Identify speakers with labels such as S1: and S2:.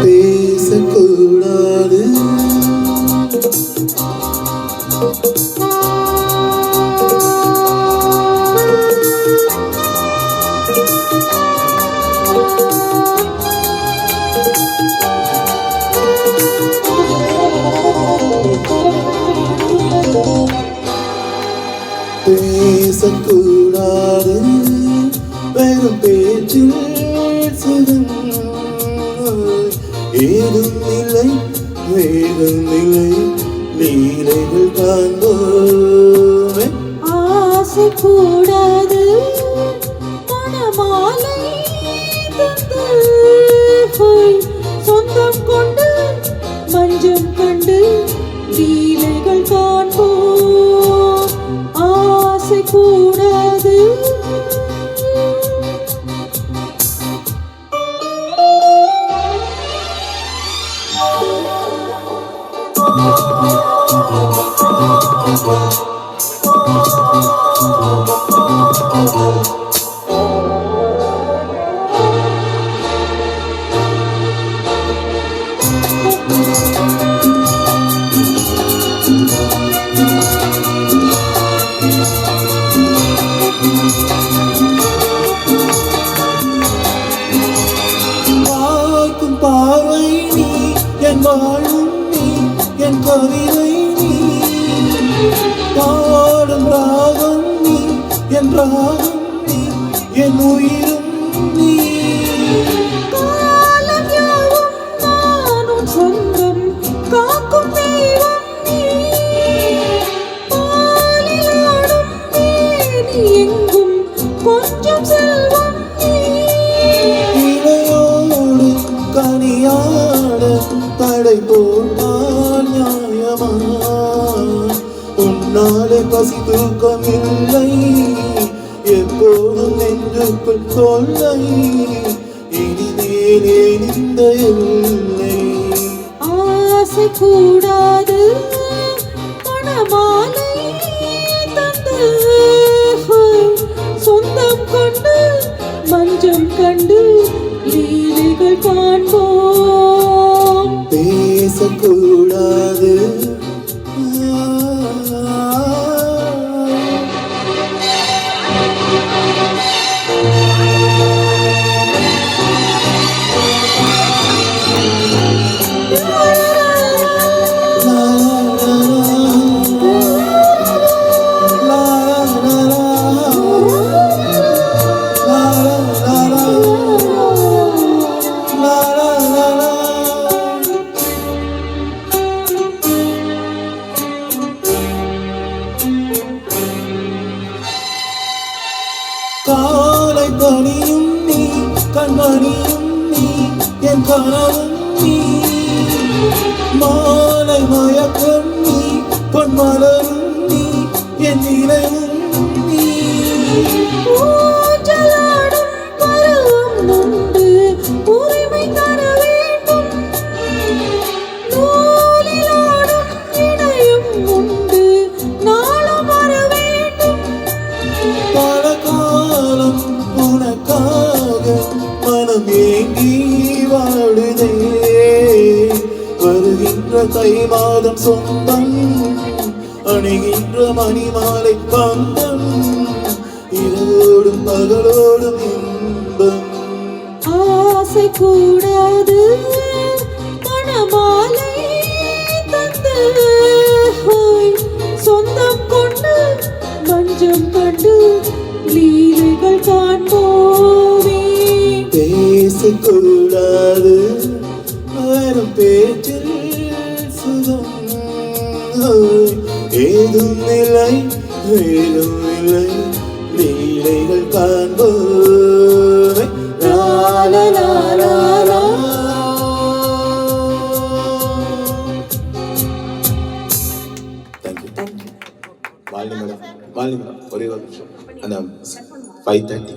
S1: பேசக்கூடாது பேசக்கூடாது வெறும் பேச்சில் சுகம் ஏதும் இல்லை வேகம் இல்லை லீலைகள் காண்போமே
S2: ஆசை கூடாது மனமாலை தந்து சொந்தம் கொண்டு மஞ்சம் கண்டு லீலைகள் காண்போம் ஆசை கூடாது
S1: பார்க்கும் பார்வை நீ என் வாழும் நீ என் கவிதை நீ பாடும் ராகம் நீ என் ராகம் நீ என் உயிரும் நீ
S2: காலம் யாவும் நானும் சொந்தம் காக்கும் தெய்வம் நீ பாலில் ஆடும் மேனி எங்கும் கொஞ்சம் செல்வம் நீ
S1: இளையோடு கனியாட தடை போட்டால் நியாயமா உன்னாலே பசி தூக்கம் இல்லை எப்போதும் நெஞ்சுக்குள் தொல்லை இனிமேலே இந்த எல்லை
S2: ஆசை கூடாது மனமாலை தந்து சொந்தம் கொண்டு மஞ்சம் கண்டு லீலைகள் காண்போம்
S1: பேசக்கூடாது காலை பணியும் நீ கண்மணியும் நீ என் கனவும் நீ மாலை மயக்கம் நீ பொன்மலரும் நீ என் நினைவும் நீ
S2: ஊஞ்சலாடும் பருவம் உண்டு உரிமை தர வேண்டும் நூலிலாடும் இணையும் உண்டு நாளும் வர வேண்டும்
S1: பல காலம் உனக்காக மனம் ஏங்கி வாழுதே வருகின்ற தை மாதம் சொந்தம் அணிகின்ற மணிமாலை பந்தம் இரவோடும் பகலோடும் இன்பம்
S2: ஆசை கூடாது மனமாலை தந்து சொந்தம் கொண்டு மஞ்சம் கண்டு லீலைகள் காண்போமே
S1: பேசக்கூடாது வெறும் பேச்சில் சுகம் ஏதும் இல்லை வேலும் இல்லை லீலைகள் காண்போமே
S2: லா லா லா லா.
S1: தேங்க்யூ மாலினி மேடம் ஒரே ஒரு நிமிஷம் அந்த 5:30